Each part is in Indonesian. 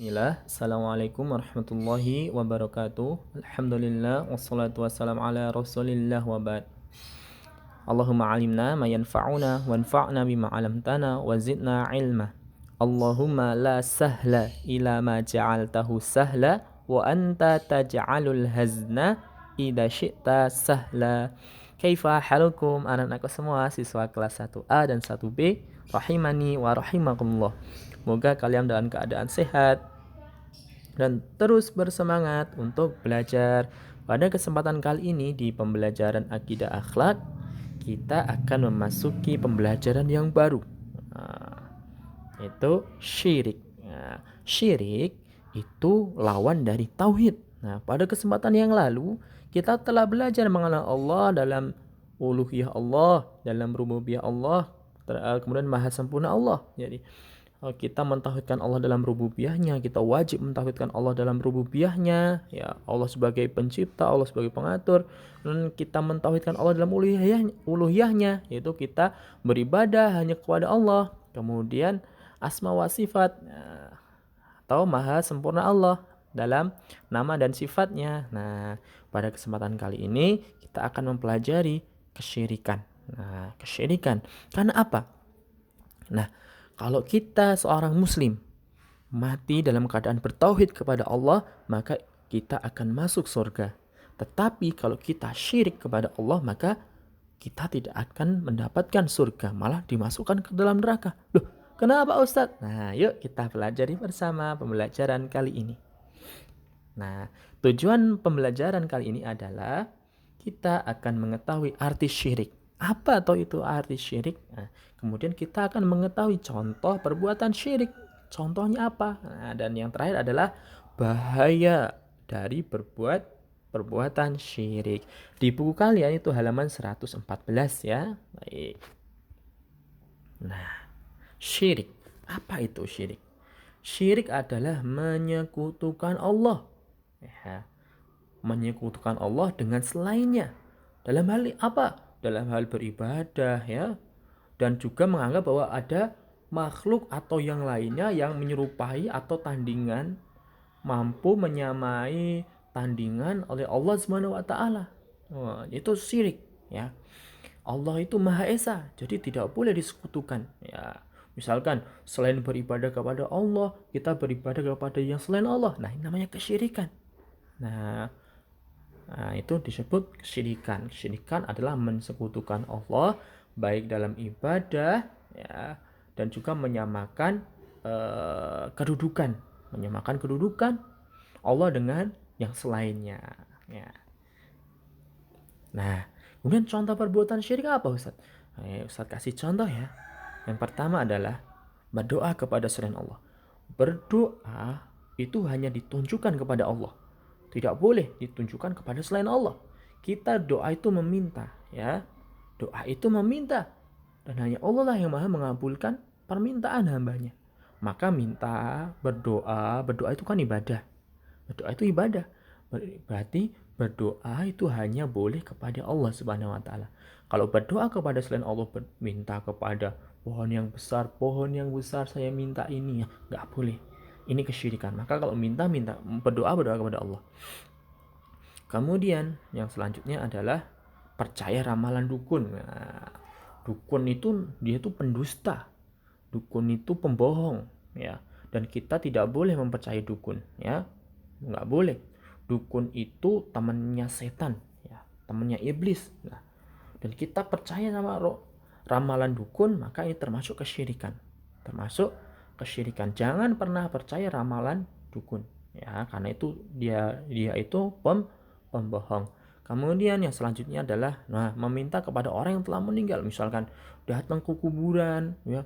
Bismillah, Assalamualaikum warahmatullahi wabarakatuh. Alhamdulillah, wassalatu wassalamu ala rasulillah wa ba'd. Allahumma alimna ma yanfa'una wanfa'na bima 'allamtana wa zidna ilma. Allahumma la sahla ila ma ja'altahu sahla wa anta taj'alul hazna idza syi'ta sahla. Kaifa halukum anak-anakku semua siswa kelas 1A dan 1B rahimani wa rahimakumullah. Semoga kalian dalam keadaan sehat dan terus bersemangat untuk belajar. Pada kesempatan kali ini di pembelajaran akidah akhlak, kita akan memasuki pembelajaran yang baru, yaitu syirik. Syirik itu lawan dari tauhid. Pada kesempatan yang lalu kita telah belajar mengenal Allah dalam uluhiyah Allah, dalam rububiyah Allah, kemudian maha sempurna Allah. Jadi kita mentauhidkan Allah dalam rububiyahnya, kita wajib mentauhidkan Allah dalam rububiyahnya, ya Allah sebagai pencipta, Allah sebagai pengatur, dan kita mentauhidkan Allah dalam uluhiyahnya, yaitu kita beribadah hanya kepada Allah. Kemudian asma wa sifat, atau maha sempurna Allah dalam nama dan sifatnya. Pada kesempatan kali ini kita akan mempelajari kesyirikan. Kesyirikan karena apa? Kalau kita seorang muslim mati dalam keadaan bertauhid kepada Allah, maka kita akan masuk surga. Tetapi kalau kita syirik kepada Allah, maka kita tidak akan mendapatkan surga, malah dimasukkan ke dalam neraka. Loh, kenapa Ustadz? Yuk kita pelajari bersama pembelajaran kali ini. Tujuan pembelajaran kali ini adalah kita akan mengetahui arti syirik. Apa atau itu arti syirik? Kemudian kita akan mengetahui contoh perbuatan syirik. Contohnya apa? Dan yang terakhir adalah bahaya dari berbuat perbuatan syirik. Di buku kalian itu halaman 114 ya. Baik. Syirik. Apa itu syirik? Syirik adalah menyekutukan Allah. Menyekutukan Allah dengan selainnya. Dalam hal apa? Dalam hal beribadah ya, dan juga menganggap bahwa ada makhluk atau yang lainnya yang menyerupai atau tandingan mampu menyamai tandingan oleh Allah Subhanahu wa taala. Itu syirik ya. Allah itu Maha Esa, jadi tidak boleh disekutukan ya. Misalkan selain beribadah kepada Allah, kita beribadah kepada yang selain Allah. Ini namanya kesyirikan. Itu disebut kesyirikan. Kesyirikan adalah mensekutukan Allah baik dalam ibadah ya, dan juga menyamakan kedudukan Allah dengan yang selainnya ya. Kemudian contoh perbuatan syirik apa Ustaz? Ustaz kasih contoh ya. Yang pertama adalah berdoa kepada selain Allah. Berdoa itu hanya ditunjukkan kepada Allah, tidak boleh ditunjukkan kepada selain Allah. Kita doa itu meminta ya. Doa itu meminta, dan hanya Allah lah yang maha mengabulkan permintaan hambanya. Maka berdoa itu kan ibadah. Berdoa itu ibadah. Berarti berdoa itu hanya boleh kepada Allah Subhanahu wa taala. Kalau berdoa kepada selain Allah, minta kepada pohon yang besar saya minta ini ya, nggak boleh. Ini kesyirikan. Maka kalau berdoa kepada Allah. Kemudian yang selanjutnya adalah percaya ramalan dukun. Dukun itu dia itu pendusta. Dukun itu pembohong ya. Dan kita tidak boleh mempercayai dukun ya. Nggak boleh. Dukun itu temannya setan ya, temannya iblis. Dan kita percaya sama ramalan dukun, maka ini termasuk kesyirikan. Jangan pernah percaya ramalan dukun ya, karena itu dia itu pembohong. Kemudian yang selanjutnya adalah meminta kepada orang yang telah meninggal. Misalkan datang ke kuburan ya.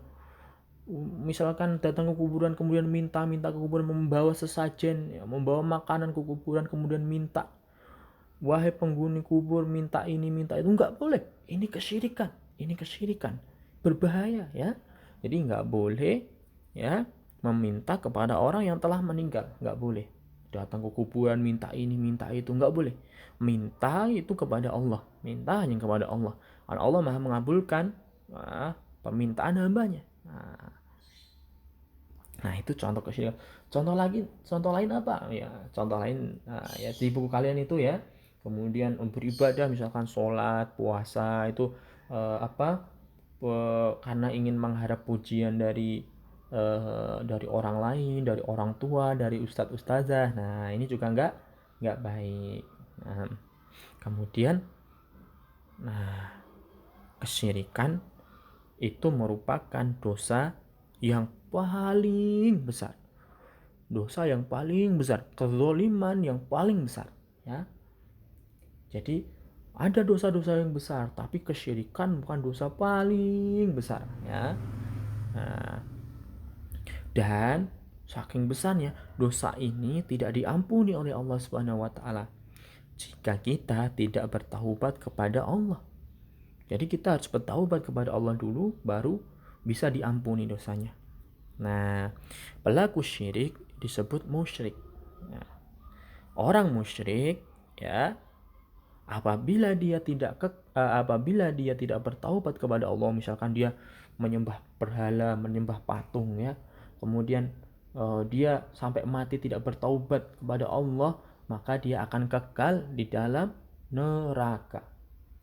Misalkan datang ke kuburan kemudian minta ke kuburan membawa sesajen ya, membawa makanan ke kuburan kemudian minta, wahai penghuni kubur minta ini minta itu, nggak boleh. Ini kesyirikan, berbahaya ya. Jadi nggak boleh ya meminta kepada orang yang telah meninggal, nggak boleh. Datang ke kuburan minta ini minta itu, nggak boleh. Minta itu kepada Allah, minta hanya kepada Allah. Karena Allah maha mengabulkan permintaan hambanya. Itu contoh kesyirikan. Contoh lain apa? Ya, contoh lain ya di buku kalian itu ya. Kemudian beribadah misalkan sholat, puasa itu apa? Karena ingin mengharap pujian dari orang lain, dari orang tua, dari ustadz ustazah. Nah, ini juga nggak baik. Nah, kemudian kesyirikan itu merupakan dosa yang paling besar. Dosa yang paling besar, kezaliman yang paling besar, ya. Jadi ada dosa-dosa yang besar, tapi kesyirikan bukan dosa paling besar, ya. Nah, dan saking besarnya dosa ini tidak diampuni oleh Allah Subhanahu wa taala jika kita tidak bertaubat kepada Allah. Jadi kita harus bertaubat kepada Allah dulu baru bisa diampuni dosanya. Nah, pelaku syirik disebut musyrik. Nah, orang musyrik ya apabila dia tidak bertaubat kepada Allah, misalkan dia menyembah berhala, menyembah patung ya. Kemudian dia sampai mati tidak bertaubat kepada Allah, maka dia akan kekal di dalam neraka.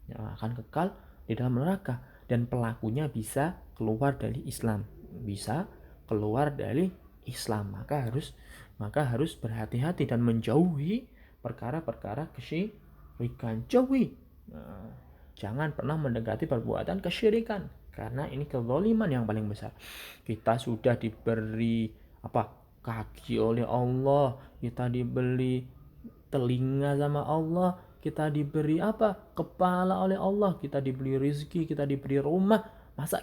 Ya, akan kekal di dalam neraka dan pelakunya bisa keluar dari Islam. Bisa keluar dari Islam. Maka harus berhati-hati dan menjauhi perkara-perkara kesyirikan. Jauhi. Nah, jangan pernah mendekati perbuatan kesyirikan karena ini kezaliman yang paling besar. Kita sudah diberi kaki oleh Allah, kita diberi telinga sama Allah, kita diberi kepala oleh Allah, kita diberi rezeki, kita diberi rumah. Masa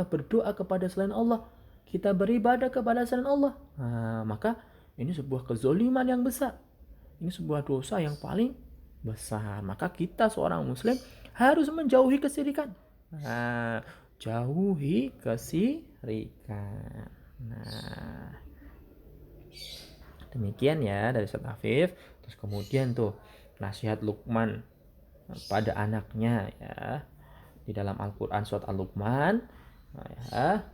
berdoa kepada selain Allah, kita beribadah kepada selain Allah? Nah, maka ini sebuah kezaliman yang besar, ini sebuah dosa yang paling besar. Maka kita seorang muslim harus menjauhi kesyirikan. Nah, jauhi kesyirikan. Nah, demikian ya dari Ustaz Afif. Terus kemudian tuh nasihat Luqman pada anaknya ya di dalam Al-Qur'an surat Al-Luqman. Nah, ya,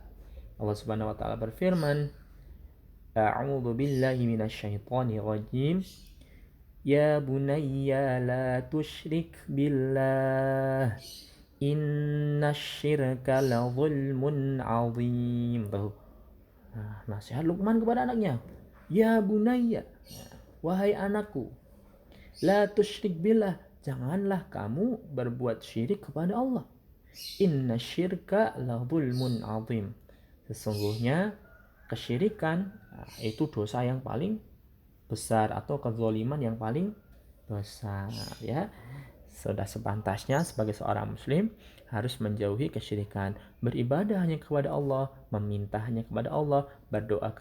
Allah Subhanahu wa taala berfirman, A'udzu billahi minasyaitonir rajim. Ya bunayya la tusyrik billah. Innasyirka la zulmun azim. Nah, nasihat Luqman kepada anaknya. Ya bunayya, wahai anakku, la tusyrik billah, janganlah kamu berbuat syirik kepada Allah. Innasyirka la zulmun azim. Sesungguhnya kesyirikan itu dosa yang paling besar atau kezaliman yang paling besar ya. Sudah sepantasnya sebagai seorang muslim harus menjauhi kesyirikan, beribadah hanya kepada Allah, meminta hanya kepada Allah, berdoa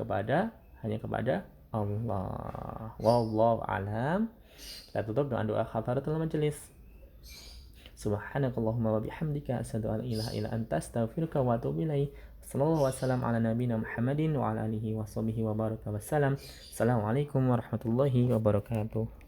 hanya kepada Allah. Wallahu alam. Kita tutup dengan doa kafaratul majelis. Subhanakallahumma wa bihamdika asyhadu an la ilaha illa anta astaghfiruka wa atubu ilaik. Sallallahu wasallam ala nabiyina Muhammadin wa ala alihi wa sahbihi wa baraka wasallam. Assalamualaikum warahmatullahi wabarakatuh.